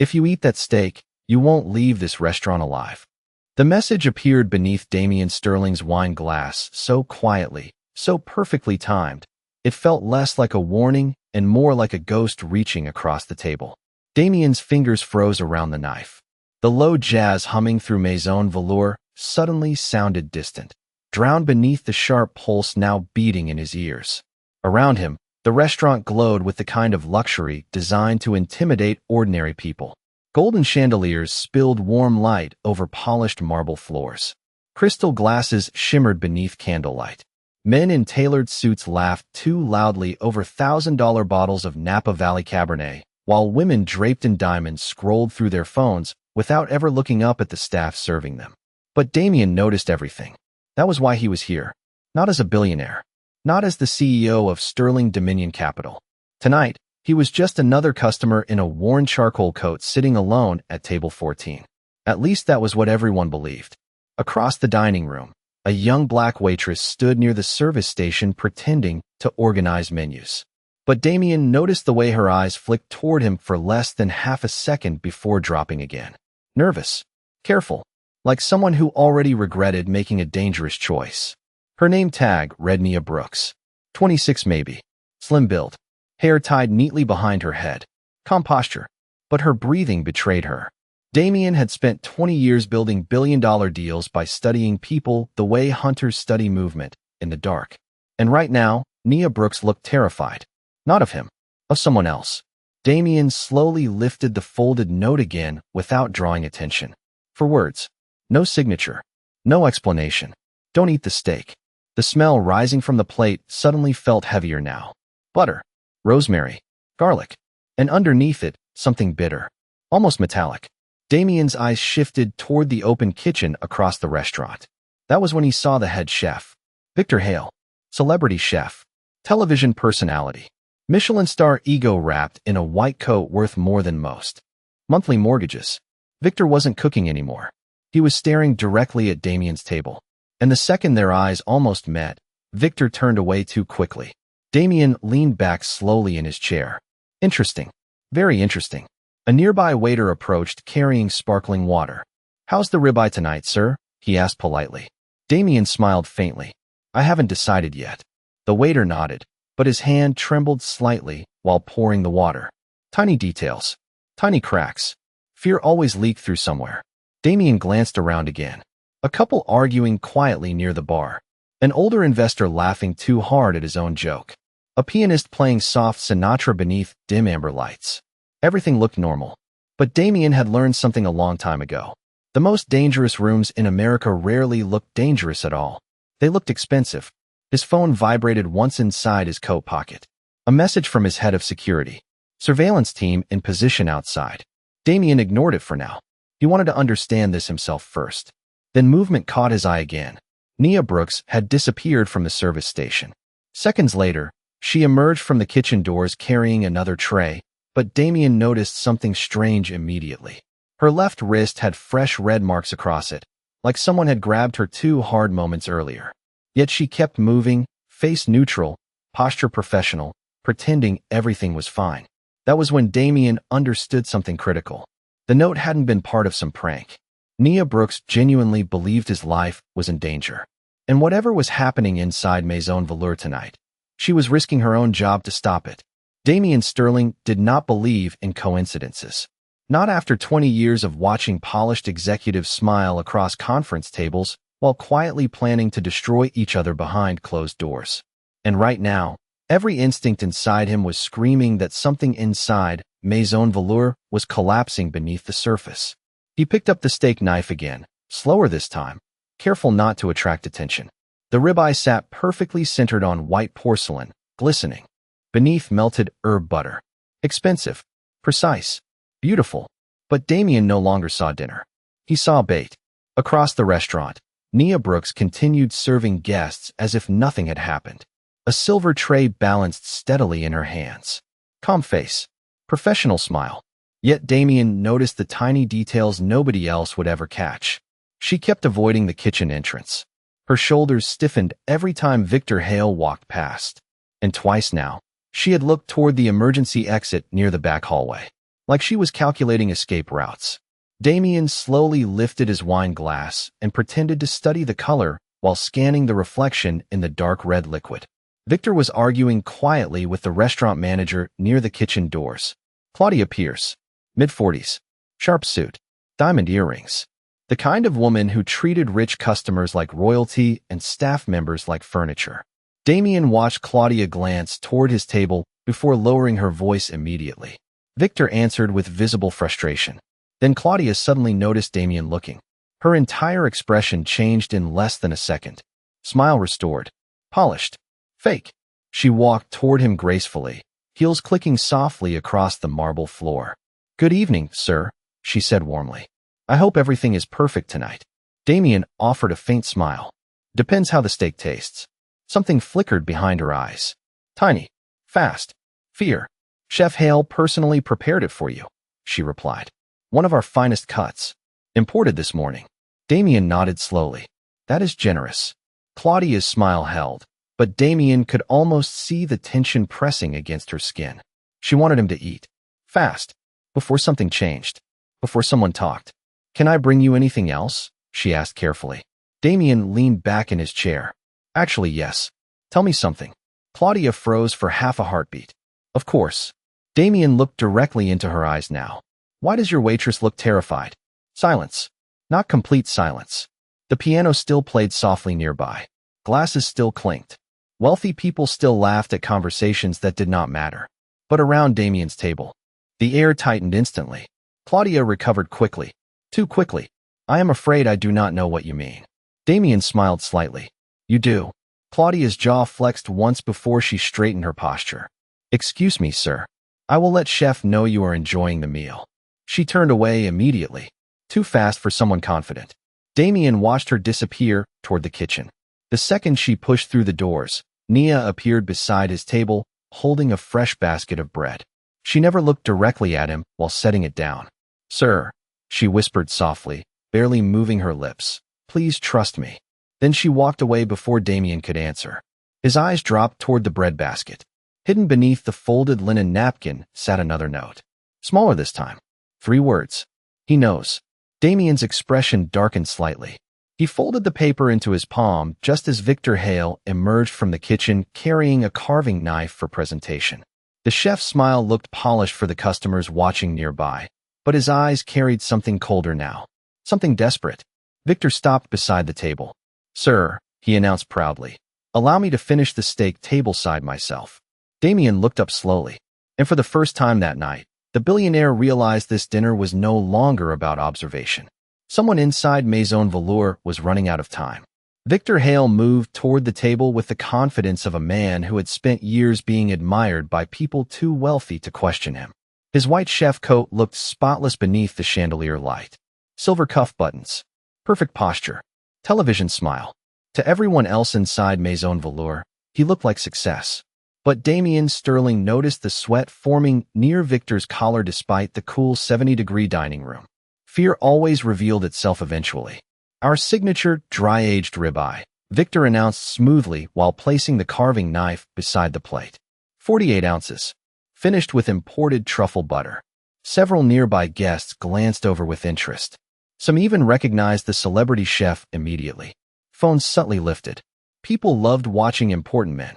If you eat that steak, you won't leave this restaurant alive. The message appeared beneath Damien Sterling's wine glass so quietly, so perfectly timed. It felt less like a warning and more like a ghost reaching across the table. Damien's fingers froze around the knife. The low jazz humming through Maison Velour suddenly sounded distant, drowned beneath the sharp pulse now beating in his ears. Around him, the restaurant glowed with the kind of luxury designed to intimidate ordinary people. Golden chandeliers spilled warm light over polished marble floors. Crystal glasses shimmered beneath candlelight. Men in tailored suits laughed too loudly over $1,000 bottles of Napa Valley Cabernet, while women draped in diamonds scrolled through their phones without ever looking up at the staff serving them. But Damien noticed everything. That was why he was here. Not as a billionaire. Not as the CEO of Sterling Dominion Capital. Tonight, he was just another customer in a worn charcoal coat sitting alone at table 14. At least that was what everyone believed. Across the dining room, a young black waitress stood near the service station pretending to organize menus. But Damien noticed the way her eyes flicked toward him for less than half a second before dropping again. Nervous. Careful. Like someone who already regretted making a dangerous choice. Her name tag read Nia Brooks. 26 maybe. Slim build. Hair tied neatly behind her head. Calm posture. But her breathing betrayed her. Damien had spent 20 years building billion-dollar deals by studying people the way hunters study movement, in the dark. And right now, Nia Brooks looked terrified. Not of him. Of someone else. Damien slowly lifted the folded note again without drawing attention. 4 words. No signature. No explanation. Don't eat the steak. The smell rising from the plate suddenly felt heavier now. Butter. Rosemary. Garlic. And underneath it, something bitter. Almost metallic. Damien's eyes shifted toward the open kitchen across the restaurant. That was when he saw the head chef. Victor Hale. Celebrity chef. Television personality. Michelin star ego wrapped in a white coat worth more than most. Monthly mortgages. Victor wasn't cooking anymore. He was staring directly at Damien's table. And the second their eyes almost met, Victor turned away too quickly. Damien leaned back slowly in his chair. Interesting. Very interesting. A nearby waiter approached carrying sparkling water. How's the ribeye tonight, sir? He asked politely. Damien smiled faintly. I haven't decided yet. The waiter nodded, but his hand trembled slightly while pouring the water. Tiny details. Tiny cracks. Fear always leaked through somewhere. Damien glanced around again. A couple arguing quietly near the bar. An older investor laughing too hard at his own joke. A pianist playing soft Sinatra beneath dim amber lights. Everything looked normal. But Damien had learned something a long time ago. The most dangerous rooms in America rarely looked dangerous at all. They looked expensive. His phone vibrated once inside his coat pocket. A message from his head of security. Surveillance team in position outside. Damien ignored it for now. He wanted to understand this himself first. Then movement caught his eye again. Nia Brooks had disappeared from the service station. Seconds later, she emerged from the kitchen doors carrying another tray, but Damien noticed something strange immediately. Her left wrist had fresh red marks across it, like someone had grabbed her too hard moments earlier. Yet she kept moving, face neutral, posture professional, pretending everything was fine. That was when Damien understood something critical. The note hadn't been part of some prank. Nia Brooks genuinely believed his life was in danger. And whatever was happening inside Maison Velour tonight, she was risking her own job to stop it. Damien Sterling did not believe in coincidences. Not after 20 years of watching polished executives smile across conference tables while quietly planning to destroy each other behind closed doors. And right now, every instinct inside him was screaming that something inside Maison Velour was collapsing beneath the surface. He picked up the steak knife again, slower this time, careful not to attract attention. The ribeye sat perfectly centered on white porcelain, glistening. Beneath melted herb butter. Expensive. Precise. Beautiful. But Damien no longer saw dinner. He saw bait. Across the restaurant, Nia Brooks continued serving guests as if nothing had happened. A silver tray balanced steadily in her hands. Calm face. Professional smile. Yet Damien noticed the tiny details nobody else would ever catch. She kept avoiding the kitchen entrance. Her shoulders stiffened every time Victor Hale walked past. And twice now, she had looked toward the emergency exit near the back hallway. like she was calculating escape routes. Damien slowly lifted his wine glass and pretended to study the color while scanning the reflection in the dark red liquid. Victor was arguing quietly with the restaurant manager near the kitchen doors. Claudia Pierce, mid-40s, sharp suit, diamond earrings. The kind of woman who treated rich customers like royalty and staff members like furniture. Damien watched Claudia glance toward his table before lowering her voice immediately. Victor answered with visible frustration. Then Claudia suddenly noticed Damien looking. Her entire expression changed in less than a second. Smile restored. Polished. Fake. She walked toward him gracefully, heels clicking softly across the marble floor. "Good evening, sir," she said warmly. "I hope everything is perfect tonight." Damien offered a faint smile. "Depends how the steak tastes." Something flickered behind her eyes. "Tiny. Fast. Fear. Chef Hale personally prepared it for you," she replied. "One of our finest cuts. Imported this morning." Damien nodded slowly. "That is generous." Claudia's smile held, but Damien could almost see the tension pressing against her skin. She wanted him to eat. Fast. Before something changed. Before someone talked. "Can I bring you anything else?" she asked carefully. Damien leaned back in his chair. "Actually, yes. Tell me something." Claudia froze for half a heartbeat. "Of course." Damien looked directly into her eyes now. "Why does your waitress look terrified?" Silence. Not complete silence. The piano still played softly nearby. Glasses still clinked. Wealthy people still laughed at conversations that did not matter. But around Damien's table, the air tightened instantly. Claudia recovered quickly. Too quickly. "I am afraid I do not know what you mean." Damien smiled slightly. "You do." Claudia's jaw flexed once before she straightened her posture. "Excuse me, sir. I will let Chef know you are enjoying the meal." She turned away immediately. Too fast for someone confident. Damien watched her disappear toward the kitchen. The second she pushed through the doors, Nia appeared beside his table, holding a fresh basket of bread. She never looked directly at him while setting it down. "Sir," she whispered softly, barely moving her lips, "please trust me." Then she walked away before Damien could answer. His eyes dropped toward the bread basket. Hidden beneath the folded linen napkin sat another note. Smaller this time. 3 words. "He knows." Damien's expression darkened slightly. He folded the paper into his palm just as Victor Hale emerged from the kitchen carrying a carving knife for presentation. The chef's smile looked polished for the customers watching nearby, but his eyes carried something colder now. Something desperate. Victor stopped beside the table. "Sir," he announced proudly, "allow me to finish the steak tableside myself." Damien looked up slowly, and for the first time that night, the billionaire realized this dinner was no longer about observation. Someone inside Maison Velour was running out of time. Victor Hale moved toward the table with the confidence of a man who had spent years being admired by people too wealthy to question him. His white chef coat looked spotless beneath the chandelier light. Silver cuff buttons. Perfect posture. Television smile. To everyone else inside Maison Velour, he looked like success. But Damien Sterling noticed the sweat forming near Victor's collar despite the cool 70-degree dining room. Fear always revealed itself eventually. "Our signature dry-aged ribeye," Victor announced smoothly while placing the carving knife beside the plate. 48 ounces. Finished with imported truffle butter. Several nearby guests glanced over with interest. Some even recognized the celebrity chef immediately. Phones subtly lifted. People loved watching important men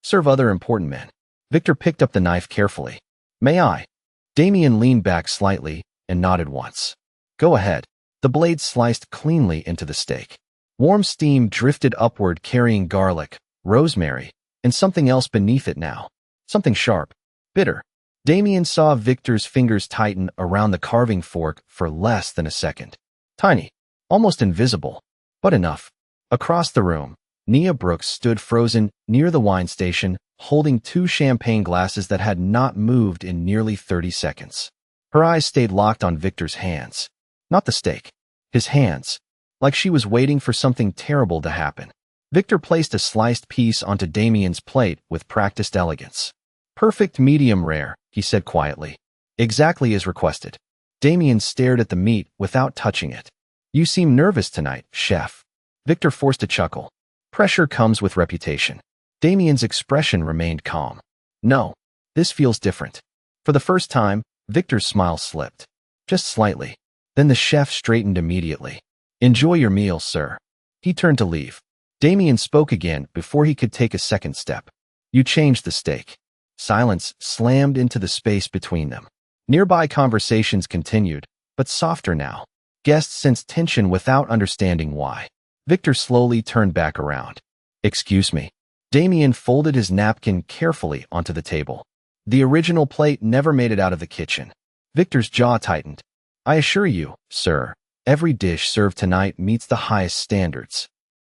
serve other important men. Victor picked up the knife carefully. "May I?" Damien leaned back slightly and nodded once. "Go ahead." The blade sliced cleanly into the steak. Warm steam drifted upward carrying garlic, rosemary, and something else beneath it now. Something sharp. Bitter. Damien saw Victor's fingers tighten around the carving fork for less than a second. Tiny. Almost invisible. But enough. Across the room, Nia Brooks stood frozen near the wine station, holding 2 champagne glasses that had not moved in nearly 30 seconds. Her eyes stayed locked on Victor's hands. Not the steak. His hands. Like she was waiting for something terrible to happen. Victor placed a sliced piece onto Damien's plate with practiced elegance. "Perfect medium rare," he said quietly. "Exactly as requested." Damien stared at the meat without touching it. "You seem nervous tonight, chef." Victor forced a chuckle. "Pressure comes with reputation." Damien's expression remained calm. "No. This feels different." For the first time, Victor's smile slipped. Just slightly. Then the chef straightened immediately. Enjoy your meal, sir. He turned to leave. Damien spoke again before he could take a second step. You changed the steak. Silence slammed into the space between them. Nearby conversations continued, but softer now. Guests sensed tension without understanding why. Victor slowly turned back around. Excuse me. Damien folded his napkin carefully onto the table. The original plate never made it out of the kitchen. Victor's jaw tightened. I assure you, sir, every dish served tonight meets the highest standards.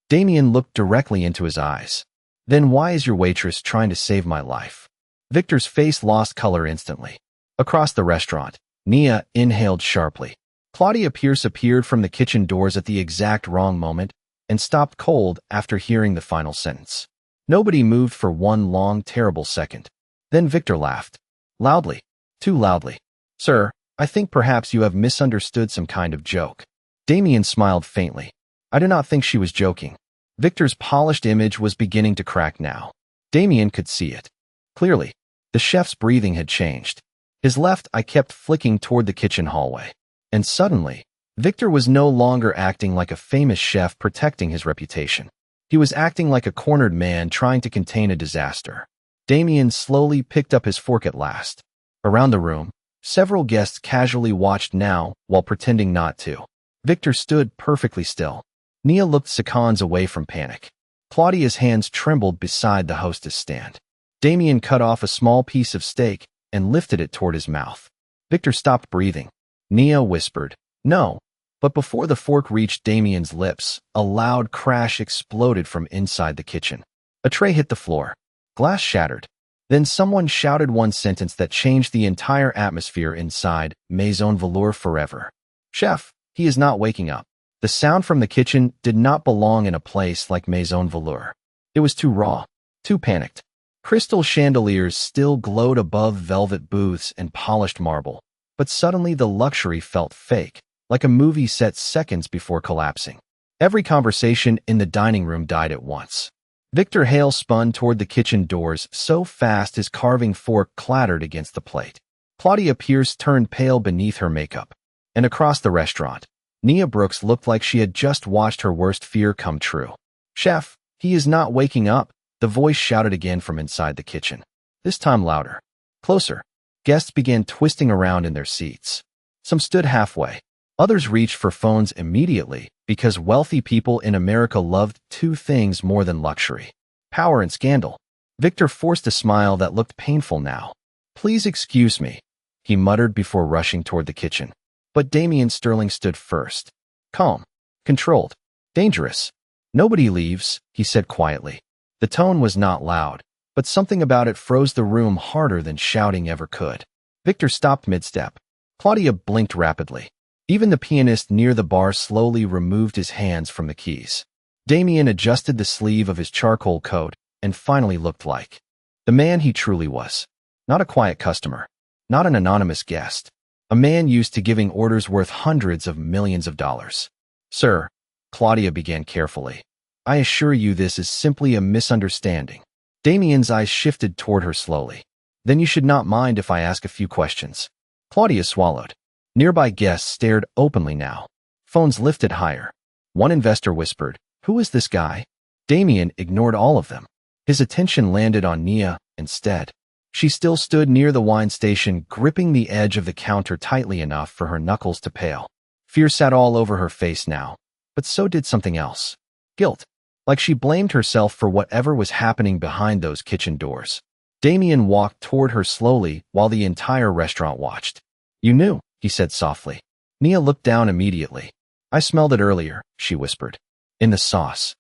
Damien looked directly into his eyes. Then why is your waitress trying to save my life? Victor's face lost color instantly. Across the restaurant, Nia inhaled sharply. Claudia Pierce appeared from the kitchen doors at the exact wrong moment and stopped cold after hearing the final sentence. Nobody moved for one long, terrible second. Then Victor laughed. Loudly. Too loudly. Sir, I think perhaps you have misunderstood some kind of joke. Damien smiled faintly. I do not think she was joking. Victor's polished image was beginning to crack now. Damien could see it. Clearly, the chef's breathing had changed. His left eye kept flicking toward the kitchen hallway. And suddenly, Victor was no longer acting like a famous chef protecting his reputation. He was acting like a cornered man trying to contain a disaster. Damien slowly picked up his fork at last. Around the room, several guests casually watched now while pretending not to. Victor stood perfectly still. Nia looked seconds away from panic. Claudia's hands trembled beside the hostess stand. Damien cut off a small piece of steak and lifted it toward his mouth. Victor stopped breathing. Nia whispered, no. But before the fork reached Damien's lips, a loud crash exploded from inside the kitchen. A tray hit the floor. Glass shattered. Then someone shouted one sentence that changed the entire atmosphere inside Maison Velour forever. Chef, he is not waking up. The sound from the kitchen did not belong in a place like Maison Velour. It was too raw, too panicked. Crystal chandeliers still glowed above velvet booths and polished marble, but suddenly the luxury felt fake, like a movie set seconds before collapsing. Every conversation in the dining room died at once. Victor Hale spun toward the kitchen doors so fast his carving fork clattered against the plate. Claudia Pierce turned pale beneath her makeup. And across the restaurant, Nia Brooks looked like she had just watched her worst fear come true. Chef, he is not waking up, the voice shouted again from inside the kitchen. This time louder. Closer. Guests began twisting around in their seats. Some stood halfway. Others reached for phones immediately because wealthy people in America loved two things more than luxury: power and scandal. Victor forced a smile that looked painful now. Please excuse me, he muttered before rushing toward the kitchen. But Damien Sterling stood first. Calm. Controlled. Dangerous. Nobody leaves, he said quietly. The tone was not loud, but something about it froze the room harder than shouting ever could. Victor stopped mid-step. Claudia blinked rapidly. Even the pianist near the bar slowly removed his hands from the keys. Damien adjusted the sleeve of his charcoal coat and finally looked like the man he truly was. Not a quiet customer. Not an anonymous guest. A man used to giving orders worth hundreds of millions of dollars. Sir, Claudia began carefully, I assure you this is simply a misunderstanding. Damien's eyes shifted toward her slowly. Then you should not mind if I ask a few questions. Claudia swallowed. Nearby guests stared openly now. Phones lifted higher. One investor whispered, who is this guy? Damien ignored all of them. His attention landed on Nia instead. She still stood near the wine station, gripping the edge of the counter tightly enough for her knuckles to pale. Fear sat all over her face now, but so did something else. Guilt. Like she blamed herself for whatever was happening behind those kitchen doors. Damien walked toward her slowly while the entire restaurant watched. You knew, he said softly. Nia looked down immediately. I smelled it earlier, she whispered. In the sauce.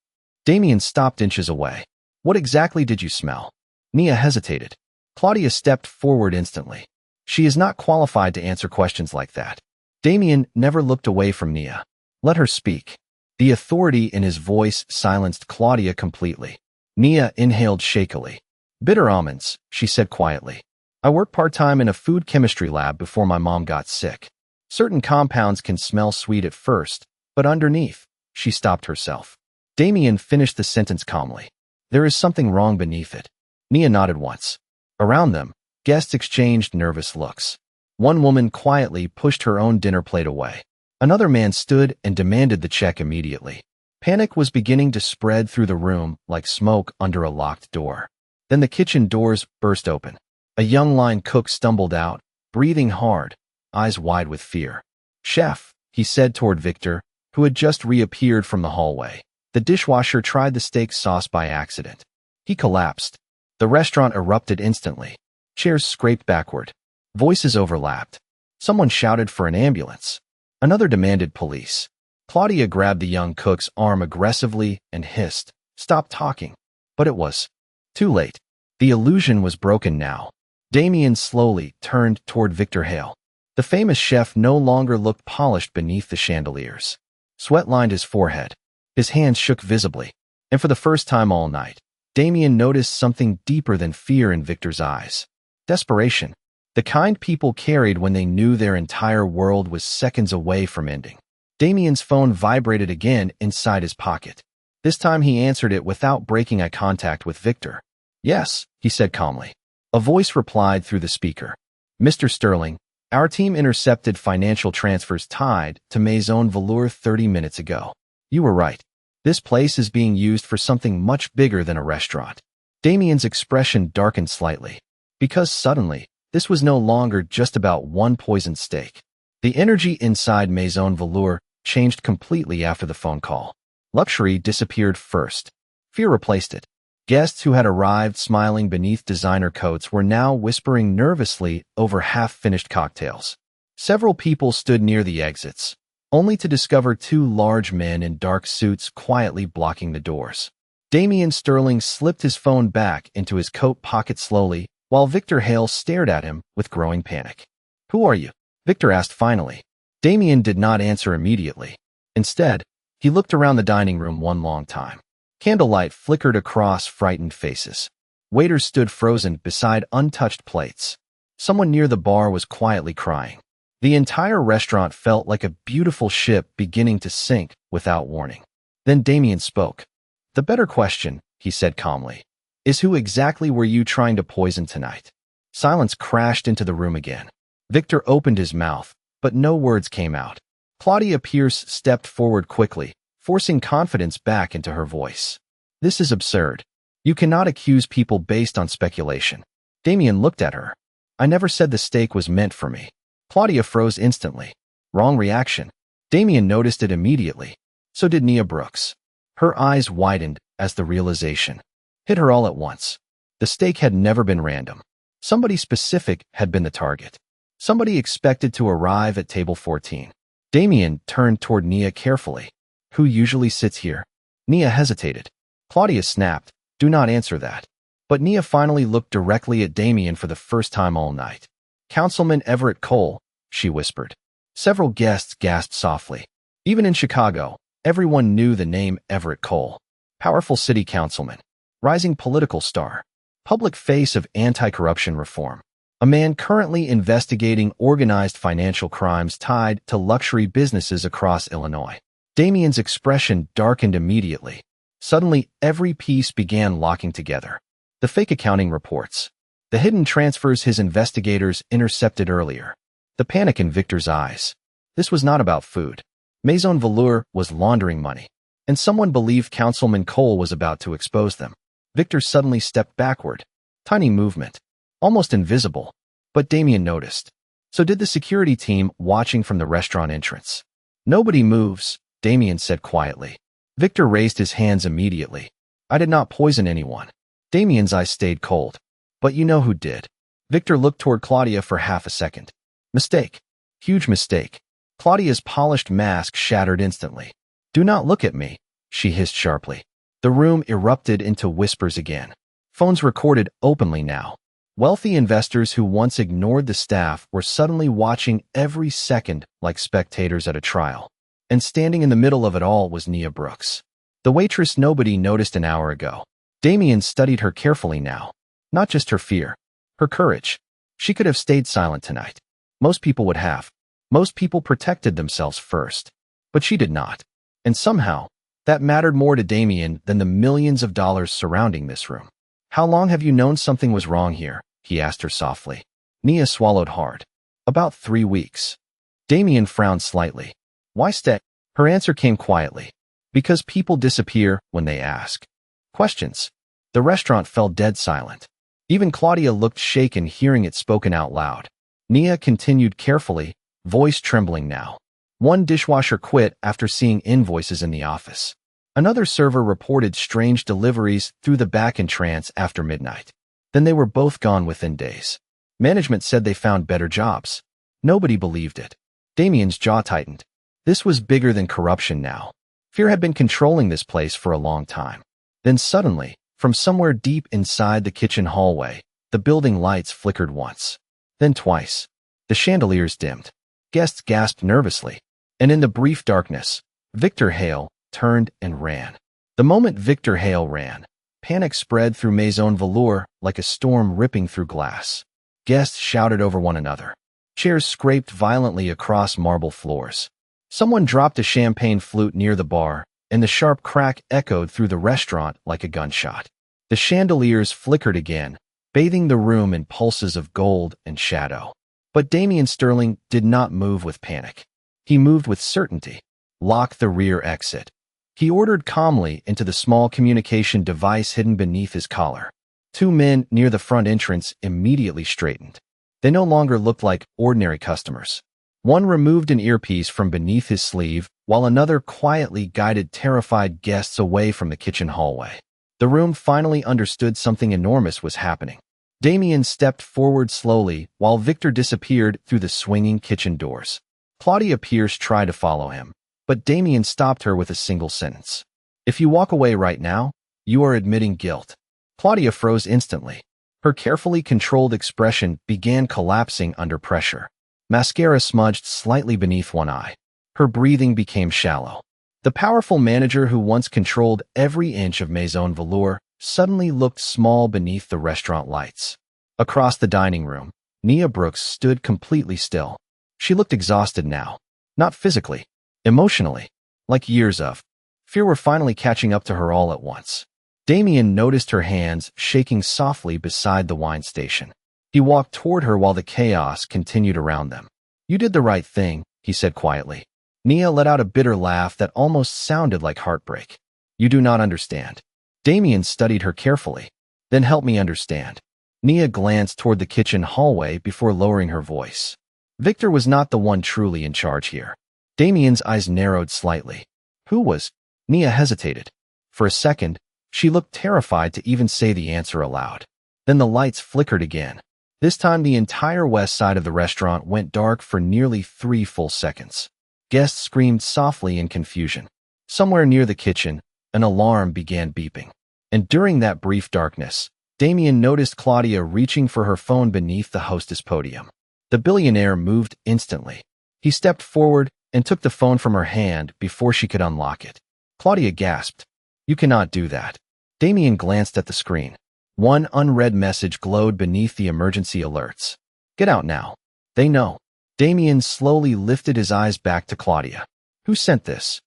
Damien stopped inches away. What exactly did you smell? Nia hesitated. Claudia stepped forward instantly. She is not qualified to answer questions like that. Damien never looked away from Nia. Let her speak. The authority in his voice silenced Claudia completely. Nia inhaled shakily. Bitter almonds, she said quietly. I worked part-time in a food chemistry lab before my mom got sick. Certain compounds can smell sweet at first, but underneath, she stopped herself. Damien finished the sentence calmly. There is something wrong beneath it. Nia nodded once. Around them, guests exchanged nervous looks. One woman quietly pushed her own dinner plate away. Another man stood and demanded the check immediately. Panic was beginning to spread through the room like smoke under a locked door. Then the kitchen doors burst open. A young line cook stumbled out, breathing hard, eyes wide with fear. "Chef," he said toward Victor, who had just reappeared from the hallway. The dishwasher tried the steak sauce by accident. He collapsed. The restaurant erupted instantly. Chairs scraped backward. Voices overlapped. Someone shouted for an ambulance. Another demanded police. Claudia grabbed the young cook's arm aggressively and hissed, "Stop talking." But it was too late. The illusion was broken now. Damien slowly turned toward Victor Hale. The famous chef no longer looked polished beneath the chandeliers. Sweat lined his forehead. His hands shook visibly. And for the first time all night, Damien noticed something deeper than fear in Victor's eyes. Desperation. The kind people carried when they knew their entire world was seconds away from ending. Damien's phone vibrated again inside his pocket. This time he answered it without breaking eye contact with Victor. "Yes," he said calmly. A voice replied through the speaker. "Mr. Sterling, our team intercepted financial transfers tied to Maison Velour 30 minutes ago. You were right. This place is being used for something much bigger than a restaurant." Damien's expression darkened slightly. Because suddenly, this was no longer just about one poisoned steak. The energy inside Maison Velour changed completely after the phone call. Luxury disappeared first. Fear replaced it. Guests who had arrived smiling beneath designer coats were now whispering nervously over half-finished cocktails. Several people stood near the exits, only to discover two large men in dark suits quietly blocking the doors. Damien Sterling slipped his phone back into his coat pocket slowly, while Victor Hale stared at him with growing panic. "Who are you?" Victor asked finally. Damien did not answer immediately. Instead, he looked around the dining room one long time. Candlelight flickered across frightened faces. Waiters stood frozen beside untouched plates. Someone near the bar was quietly crying. The entire restaurant felt like a beautiful ship beginning to sink without warning. Then Damien spoke. "The better question," he said calmly, "is who exactly were you trying to poison tonight?" Silence crashed into the room again. Victor opened his mouth, but no words came out. Claudia Pierce stepped forward quickly, forcing confidence back into her voice. "This is absurd. You cannot accuse people based on speculation." Damien looked at her. "I never said the steak was meant for me." Claudia froze instantly. Wrong reaction. Damien noticed it immediately. So did Nia Brooks. Her eyes widened as the realization hit her all at once. The steak had never been random. Somebody specific had been the target. Somebody expected to arrive at table 14. Damien turned toward Nia carefully. "Who usually sits here?" Nia hesitated. Claudia snapped, "Do not answer that." But Nia finally looked directly at Damien for the first time all night. "Councilman Everett Cole," she whispered. Several guests gasped softly. Even in Chicago, everyone knew the name Everett Cole. Powerful city councilman. Rising political star. Public face of anti-corruption reform. A man currently investigating organized financial crimes tied to luxury businesses across Illinois. Damien's expression darkened immediately. Suddenly, every piece began locking together. The fake accounting reports. The hidden transfers his investigators intercepted earlier. The panic in Victor's eyes. This was not about food. Maison Velour was laundering money. And someone believed Councilman Cole was about to expose them. Victor suddenly stepped backward. Tiny movement. Almost invisible. But Damien noticed. So did the security team watching from the restaurant entrance. "Nobody moves," Damien said quietly. Victor raised his hands immediately. "I did not poison anyone." Damien's eyes stayed cold. "But you know who did." Victor looked toward Claudia for half a second. "Mistake. Huge mistake." Claudia's polished mask shattered instantly. "Do not look at me," she hissed sharply. The room erupted into whispers again. Phones recorded openly now. Wealthy investors who once ignored the staff were suddenly watching every second like spectators at a trial. And standing in the middle of it all was Nia Brooks. The waitress nobody noticed an hour ago. Damien studied her carefully now. Not just her fear. Her courage. She could have stayed silent tonight. Most people would have. Most people protected themselves first. But she did not. And somehow, that mattered more to Damien than the millions of dollars surrounding this room. "How long have you known something was wrong here?" he asked her softly. Nia swallowed hard. About 3 weeks. Damien frowned slightly. Why stay? Her answer came quietly. Because people disappear when they ask questions. The restaurant fell dead silent. Even Claudia looked shaken hearing it spoken out loud. Nia continued carefully, voice trembling now. One dishwasher quit after seeing invoices in the office. Another server reported strange deliveries through the back entrance after midnight. Then they were both gone within days. Management said they found better jobs. Nobody believed it. Damien's jaw tightened. This was bigger than corruption now. Fear had been controlling this place for a long time. Then suddenly, from somewhere deep inside the kitchen hallway, the building lights flickered once. Then twice. The chandeliers dimmed. Guests gasped nervously. And in the brief darkness, Victor Hale turned and ran. The moment Victor Hale ran, panic spread through Maison Velour like a storm ripping through glass. Guests shouted over one another. Chairs scraped violently across marble floors. Someone dropped a champagne flute near the bar, and the sharp crack echoed through the restaurant like a gunshot. The chandeliers flickered again, bathing the room in pulses of gold and shadow. But Damien Sterling did not move with panic. He moved with certainty. Lock the rear exit. He ordered calmly into the small communication device hidden beneath his collar. 2 men near the front entrance immediately straightened. They no longer looked like ordinary customers. One removed an earpiece from beneath his sleeve, while another quietly guided terrified guests away from the kitchen hallway. The room finally understood something enormous was happening. Damien stepped forward slowly while Victor disappeared through the swinging kitchen doors. Claudia Pierce tried to follow him, but Damien stopped her with a single sentence. If you walk away right now, you are admitting guilt. Claudia froze instantly. Her carefully controlled expression began collapsing under pressure. Mascara smudged slightly beneath one eye. Her breathing became shallow. The powerful manager who once controlled every inch of Maison Velour suddenly looked small beneath the restaurant lights. Across the dining room, Nia Brooks stood completely still. She looked exhausted now. Not physically, emotionally, like years of fear were finally catching up to her all at once. Damien noticed her hands shaking softly beside the wine station. He walked toward her while the chaos continued around them. You did the right thing, he said quietly. Nia let out a bitter laugh that almost sounded like heartbreak. You do not understand. Damien studied her carefully. Then help me understand. Nia glanced toward the kitchen hallway before lowering her voice. Victor was not the one truly in charge here. Damien's eyes narrowed slightly. Who was? Nia hesitated. For a second, she looked terrified to even say the answer aloud. Then the lights flickered again. This time the entire west side of the restaurant went dark for nearly 3 full seconds. Guests screamed softly in confusion. Somewhere near the kitchen, an alarm began beeping. And during that brief darkness, Damien noticed Claudia reaching for her phone beneath the hostess podium. The billionaire moved instantly. He stepped forward and took the phone from her hand before she could unlock it. Claudia gasped. You cannot do that. Damien glanced at the screen. One unread message glowed beneath the emergency alerts. Get out now. They know. Damien slowly lifted his eyes back to Claudia. Who sent this?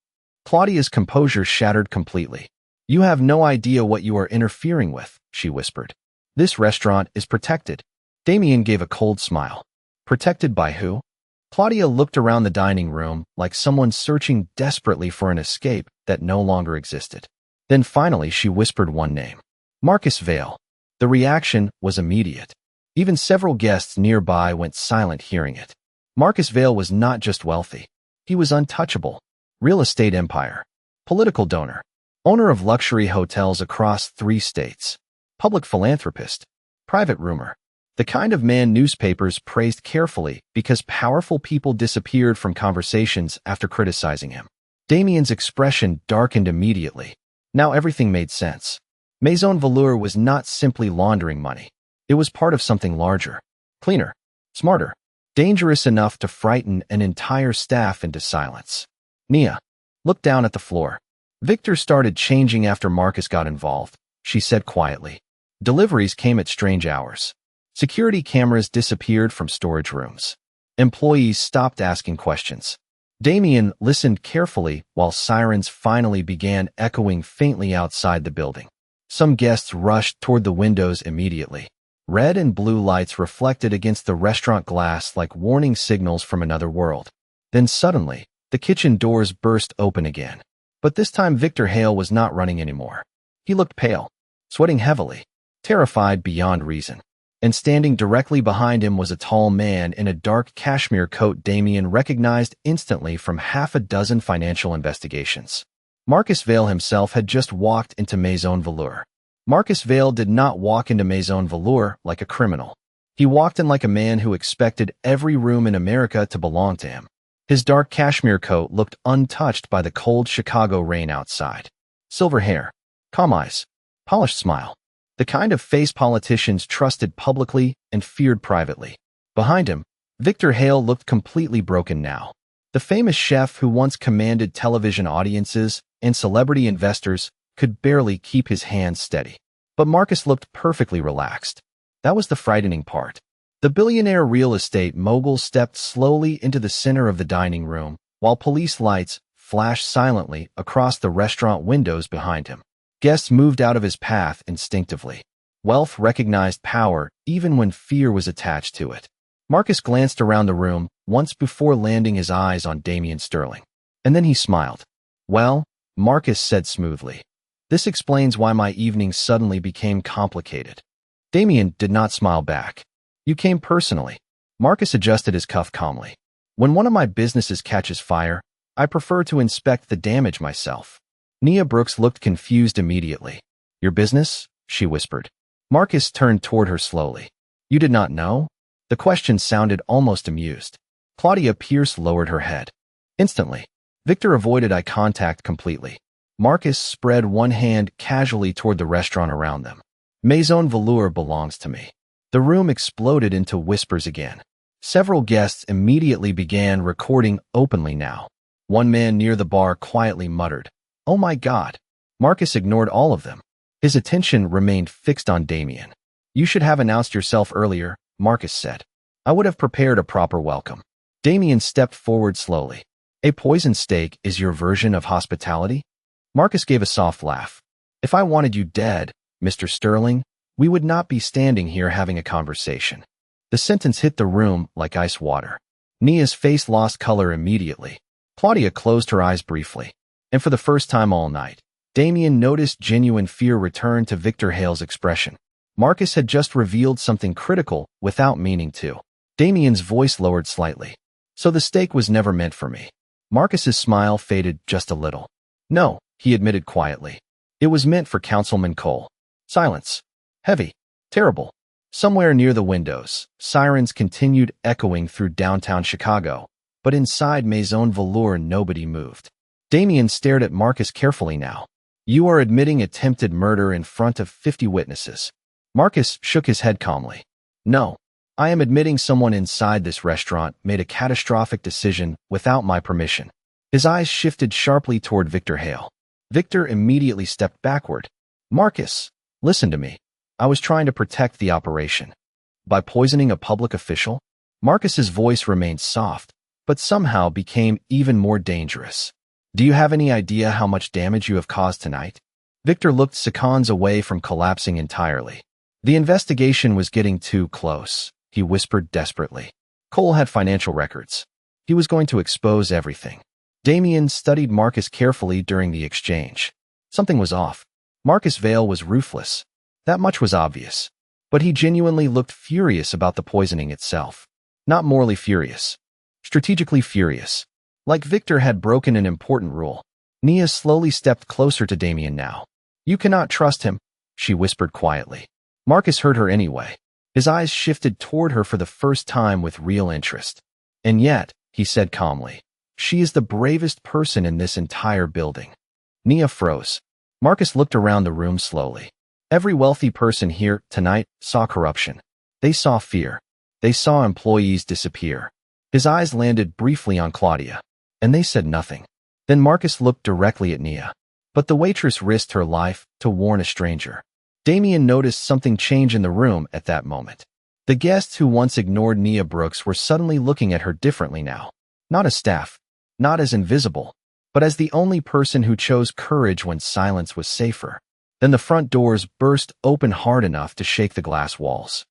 Claudia's composure shattered completely. You have no idea what you are interfering with, she whispered. This restaurant is protected. Damien gave a cold smile. Protected by who? Claudia looked around the dining room like someone searching desperately for an escape that no longer existed. Then finally she whispered one name. Marcus Vale. The reaction was immediate. Even several guests nearby went silent hearing it. Marcus Vale was not just wealthy. He was untouchable. Real estate empire. Political donor. Owner of luxury hotels across 3 states. Public philanthropist. Private roomer. The kind of man newspapers praised carefully because powerful people disappeared from conversations after criticizing him. Damien's expression darkened immediately. Now everything made sense. Maison Velour was not simply laundering money. It was part of something larger, cleaner, smarter, dangerous enough to frighten an entire staff into silence. Nia looked down at the floor. Victor started changing after Marcus got involved, she said quietly. Deliveries came at strange hours. Security cameras disappeared from storage rooms. Employees stopped asking questions. Damien listened carefully while sirens finally began echoing faintly outside the building. Some guests rushed toward the windows immediately. Red and blue lights reflected against the restaurant glass like warning signals from another world. Then suddenly, the kitchen doors burst open again. But this time Victor Hale was not running anymore. He looked pale, sweating heavily, terrified beyond reason. And standing directly behind him was a tall man in a dark cashmere coat Damien recognized instantly from half a dozen financial investigations. Marcus Vale himself had just walked into Maison Velour. Marcus Vale did not walk into Maison Velour like a criminal. He walked in like a man who expected every room in America to belong to him. His dark cashmere coat looked untouched by the cold Chicago rain outside. Silver hair, calm eyes, polished smile. The kind of face politicians trusted publicly and feared privately. Behind him, Victor Hale looked completely broken now. The famous chef who once commanded television audiences and celebrity investors could barely keep his hands steady. But Marcus looked perfectly relaxed. That was the frightening part. The billionaire real estate mogul stepped slowly into the center of the dining room, while police lights flashed silently across the restaurant windows behind him. Guests moved out of his path instinctively. Wealth recognized power even when fear was attached to it. Marcus glanced around the room once before landing his eyes on Damien Sterling. And then he smiled. "Well," Marcus said smoothly, "this explains why my evening suddenly became complicated." Damien did not smile back. "You came personally." Marcus adjusted his cuff calmly. "When one of my businesses catches fire, I prefer to inspect the damage myself." Nia Brooks looked confused immediately. "Your business?" she whispered. Marcus turned toward her slowly. "You did not know?" The question sounded almost amused. Claudia Pierce lowered her head. Instantly, Victor avoided eye contact completely. Marcus spread one hand casually toward the restaurant around them. "Maison Velour belongs to me." The room exploded into whispers again. Several guests immediately began recording openly now. One man near the bar quietly muttered, "Oh my God." Marcus ignored all of them. His attention remained fixed on Damien. "You should have announced yourself earlier," Marcus said. "I would have prepared a proper welcome." Damien stepped forward slowly. "A poisoned steak is your version of hospitality?" Marcus gave a soft laugh. "If I wanted you dead, Mr. Sterling, we would not be standing here having a conversation." The sentence hit the room like ice water. Nia's face lost color immediately. Claudia closed her eyes briefly. And for the first time all night, Damien noticed genuine fear return to Victor Hale's expression. Marcus had just revealed something critical without meaning to. Damien's voice lowered slightly. "So the steak was never meant for me." Marcus's smile faded just a little. "No," he admitted quietly. "It was meant for Councilman Cole." Silence. Heavy. Terrible. Somewhere near the windows, sirens continued echoing through downtown Chicago, but inside Maison Velour nobody moved. Damien stared at Marcus carefully now. "You are admitting attempted murder in front of 50 witnesses." Marcus shook his head calmly. "No, I am admitting someone inside this restaurant made a catastrophic decision without my permission." His eyes shifted sharply toward Victor Hale. Victor immediately stepped backward. "Marcus, listen to me. I was trying to protect the operation." "By poisoning a public official?" Marcus's voice remained soft, but somehow became even more dangerous. "Do you have any idea how much damage you have caused tonight?" Victor looked seconds away from collapsing entirely. "The investigation was getting too close," he whispered desperately. Cole had financial records. He was going to expose everything. Damien studied Marcus carefully during the exchange. Something was off. Marcus Vale was ruthless. That much was obvious. But he genuinely looked furious about the poisoning itself. Not morally furious. Strategically furious. Like Victor had broken an important rule. Nia slowly stepped closer to Damien now. "You cannot trust him," she whispered quietly. Marcus heard her anyway. His eyes shifted toward her for the first time with real interest. "And yet," he said calmly, "she is the bravest person in this entire building." Nia froze. Marcus looked around the room slowly. Every wealthy person here tonight saw corruption. They saw fear. They saw employees disappear. His eyes landed briefly on Claudia, and they said nothing. Then Marcus looked directly at Nia. But the waitress risked her life to warn a stranger. Damien noticed something change in the room at that moment. The guests who once ignored Nia Brooks were suddenly looking at her differently now. Not as staff, not as invisible, but as the only person who chose courage when silence was safer. Then the front doors burst open hard enough to shake the glass walls.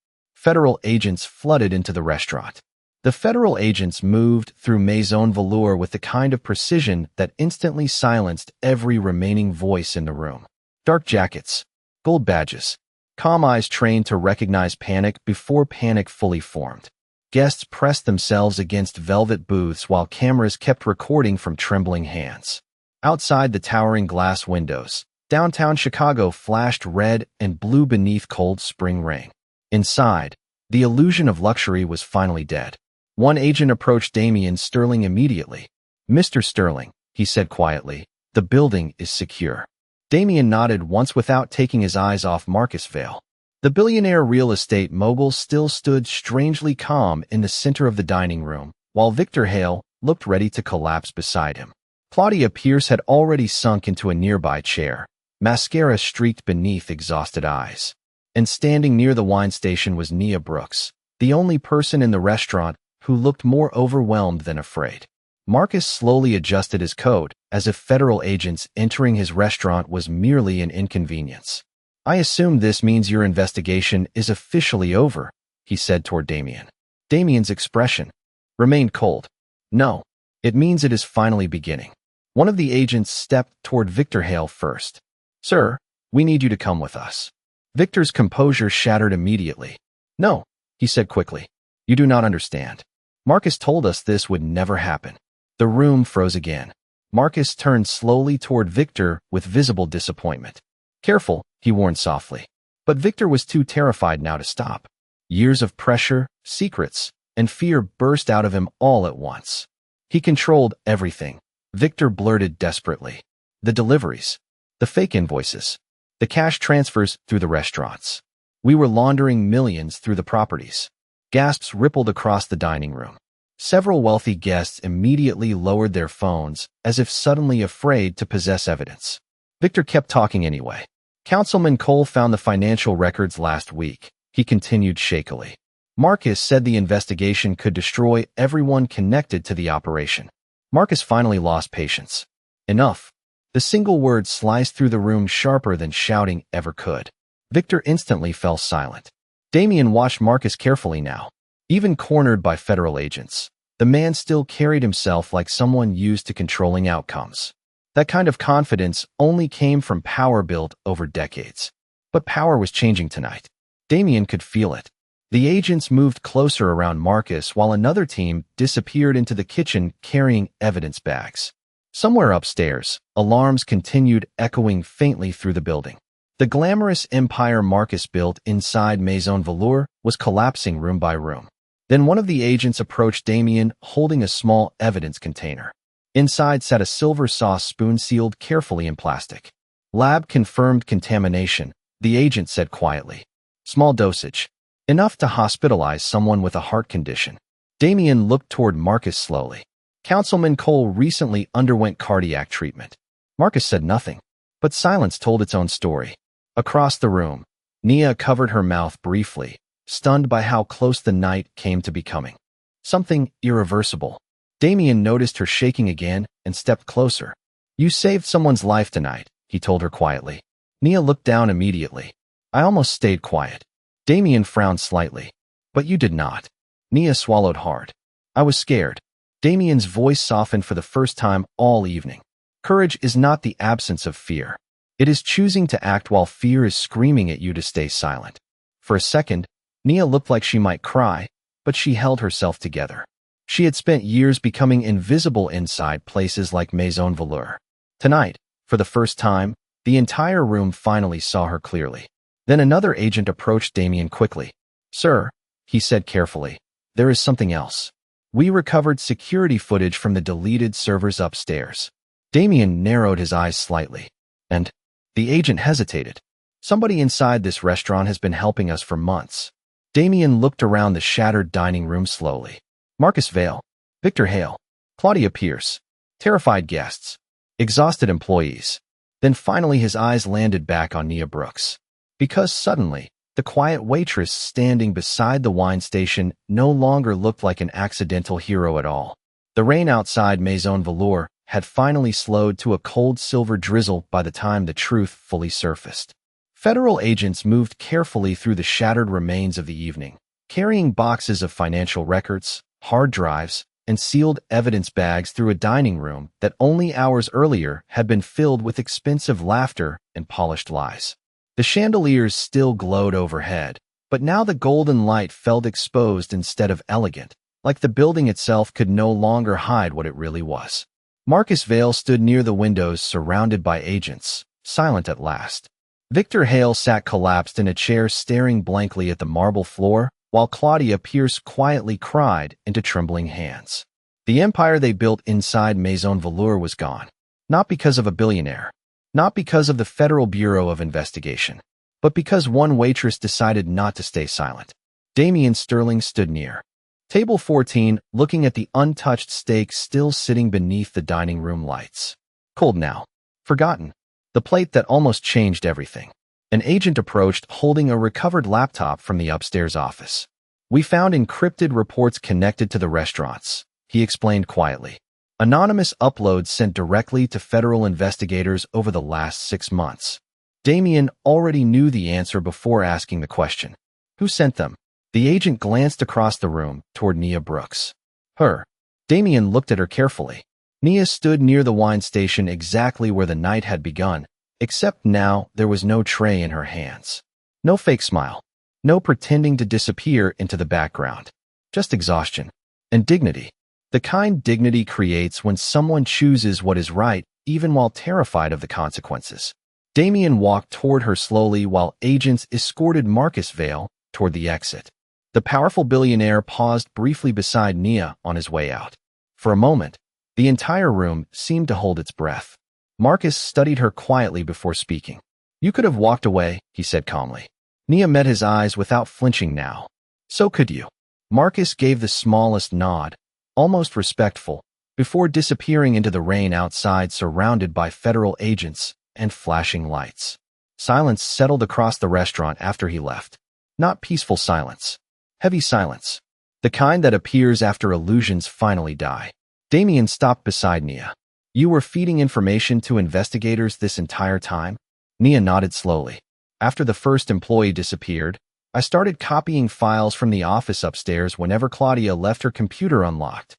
Federal agents flooded into the restaurant. The federal agents moved through Maison Velour with the kind of precision that instantly silenced every remaining voice in the room. Dark jackets, gold badges, calm eyes trained to recognize panic before panic fully formed. Guests pressed themselves against velvet booths while cameras kept recording from trembling hands. Outside the towering glass windows, downtown Chicago flashed red and blue beneath cold spring rain. Inside, the illusion of luxury was finally dead. One agent approached Damien Sterling immediately. "Mr. Sterling," he said quietly, "the building is secure." Damien nodded once without taking his eyes off Marcus Vail. The billionaire real estate mogul still stood strangely calm in the center of the dining room, while Victor Hale looked ready to collapse beside him. Claudia Pierce had already sunk into a nearby chair, mascara streaked beneath exhausted eyes. And standing near the wine station was Nia Brooks, the only person in the restaurant who looked more overwhelmed than afraid. Marcus slowly adjusted his coat, as if federal agents entering his restaurant was merely an inconvenience. "I assume this means your investigation is officially over," he said toward Damien. Damien's expression remained cold. "No, it means it is finally beginning." One of the agents stepped toward Victor Hale first. "Sir, we need you to come with us." Victor's composure shattered immediately. "No," he said quickly. "You do not understand. Marcus told us this would never happen." The room froze again. Marcus turned slowly toward Victor with visible disappointment. "Careful," he warned softly. But Victor was too terrified now to stop. Years of pressure, secrets, and fear burst out of him all at once. He controlled everything. Victor blurted desperately. "The deliveries. The fake invoices. The cash transfers through the restaurants. We were laundering millions through the properties." Gasps rippled across the dining room. Several wealthy guests immediately lowered their phones, as if suddenly afraid to possess evidence. Victor kept talking anyway. "Councilman Cole found the financial records last week," he continued shakily. "Marcus said the investigation could destroy everyone connected to the operation." Marcus finally lost patience. "Enough." The single word sliced through the room sharper than shouting ever could. Victor instantly fell silent. Damien watched Marcus carefully now. Even cornered by federal agents, the man still carried himself like someone used to controlling outcomes. That kind of confidence only came from power built over decades. But power was changing tonight. Damien could feel it. The agents moved closer around Marcus while another team disappeared into the kitchen carrying evidence bags. Somewhere upstairs, alarms continued echoing faintly through the building. The glamorous empire Marcus built inside Maison Velour was collapsing room by room. Then one of the agents approached Damien holding a small evidence container. Inside sat a silver sauce spoon sealed carefully in plastic. "Lab-confirmed contamination," the agent said quietly. "Small dosage. Enough to hospitalize someone with a heart condition." Damien looked toward Marcus slowly. "Councilman Cole recently underwent cardiac treatment." Marcus said nothing, but silence told its own story. Across the room, Nia covered her mouth briefly, stunned by how close the night came to becoming. Something irreversible. Damien noticed her shaking again and stepped closer. "You saved someone's life tonight," he told her quietly. Nia looked down immediately. "I almost stayed quiet." Damien frowned slightly. "But you did not." Nia swallowed hard. "I was scared." Damien's voice softened for the first time all evening. Courage is not the absence of fear. It is choosing to act while fear is screaming at you to stay silent. For a second, Nia looked like she might cry, but she held herself together. She had spent years becoming invisible inside places like Maison Velour. Tonight, for the first time, the entire room finally saw her clearly. Then another agent approached Damien quickly. "Sir," he said carefully, "there is something else. We recovered security footage from the deleted servers upstairs." Damien narrowed his eyes slightly. "And?" The agent hesitated. "Somebody inside this restaurant has been helping us for months." Damien looked around the shattered dining room slowly. Marcus Vail, Victor Hale, Claudia Pierce, terrified guests, exhausted employees. Then finally his eyes landed back on Nia Brooks. Because suddenly, the quiet waitress standing beside the wine station no longer looked like an accidental hero at all. The rain outside Maison Velour had finally slowed to a cold silver drizzle by the time the truth fully surfaced. Federal agents moved carefully through the shattered remains of the evening, carrying boxes of financial records, hard drives, and sealed evidence bags through a dining room that only hours earlier had been filled with expensive laughter and polished lies. The chandeliers still glowed overhead, but now the golden light felt exposed instead of elegant, like the building itself could no longer hide what it really was. Marcus Vale stood near the windows surrounded by agents, silent at last. Victor Hale sat collapsed in a chair staring blankly at the marble floor, while Claudia Pierce quietly cried into trembling hands. The empire they built inside Maison Velour was gone. Not because of a billionaire. Not because of the Federal Bureau of Investigation. But because one waitress decided not to stay silent. Damian Sterling stood near. Table 14, looking at the untouched steak still sitting beneath the dining room lights. Cold now. Forgotten. The plate that almost changed everything. An agent approached holding a recovered laptop from the upstairs office. We found encrypted reports connected to the restaurants, he explained quietly. Anonymous uploads sent directly to federal investigators over the last 6 months. Damian already knew the answer before asking the question. Who sent them? The agent glanced across the room toward Nia Brooks. Her. Damian looked at her carefully. Nia stood near the wine station exactly where the night had begun, except now there was no tray in her hands. No fake smile. No pretending to disappear into the background. Just exhaustion. And dignity. The kind dignity creates when someone chooses what is right, even while terrified of the consequences. Damian walked toward her slowly while agents escorted Marcus Vale toward the exit. The powerful billionaire paused briefly beside Nia on his way out. For a moment, the entire room seemed to hold its breath. Marcus studied her quietly before speaking. You could have walked away, he said calmly. Nia met his eyes without flinching now. So could you. Marcus gave the smallest nod, almost respectful, before disappearing into the rain outside surrounded by federal agents and flashing lights. Silence settled across the restaurant after he left. Not peaceful silence. Heavy silence. The kind that appears after illusions finally die. Damian stopped beside Nia. You were feeding information to investigators this entire time? Nia nodded slowly. After the first employee disappeared, I started copying files from the office upstairs whenever Claudia left her computer unlocked.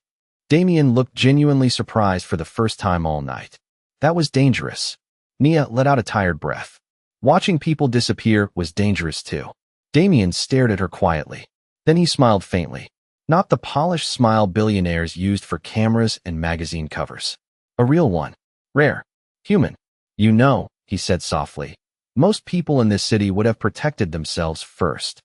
Damian looked genuinely surprised for the first time all night. That was dangerous. Nia let out a tired breath. Watching people disappear was dangerous too. Damian stared at her quietly. Then he smiled faintly. Not the polished smile billionaires used for cameras and magazine covers. A real one. Rare. Human. You know, he said softly. Most people in this city would have protected themselves first.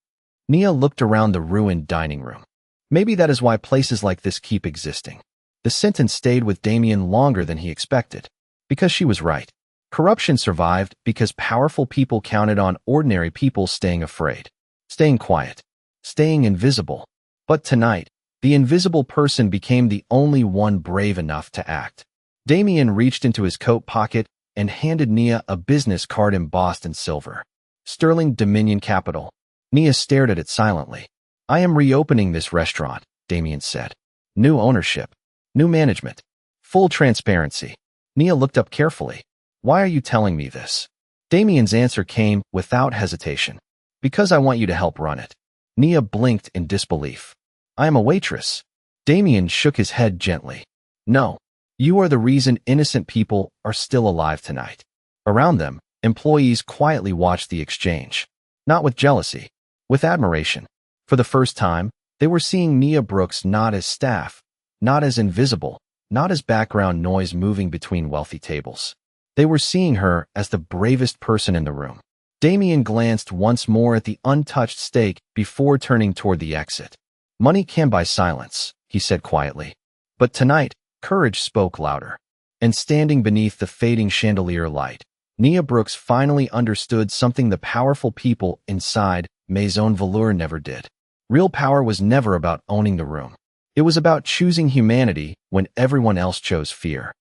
Nia looked around the ruined dining room. Maybe that is why places like this keep existing. The sentence stayed with Damian longer than he expected. Because she was right. Corruption survived because powerful people counted on ordinary people staying afraid. Staying quiet. Staying invisible. But tonight, the invisible person became the only one brave enough to act. Damian reached into his coat pocket and handed Nia a business card embossed in silver. Sterling Dominion Capital. Nia stared at it silently. I am reopening this restaurant, Damian said. New ownership. New management. Full transparency. Nia looked up carefully. Why are you telling me this? Damian's answer came without hesitation. Because I want you to help run it. Nia blinked in disbelief. I am a waitress. Damian shook his head gently. No. You are the reason innocent people are still alive tonight. Around them, employees quietly watched the exchange. Not with jealousy, with admiration. For the first time, they were seeing Nia Brooks not as staff, not as invisible, not as background noise moving between wealthy tables. They were seeing her as the bravest person in the room. Damian glanced once more at the untouched steak before turning toward the exit. Money can buy silence, he said quietly. But tonight, courage spoke louder. And standing beneath the fading chandelier light, Nia Brooks finally understood something the powerful people inside Maison Velour never did. Real power was never about owning the room. It was about choosing humanity when everyone else chose fear.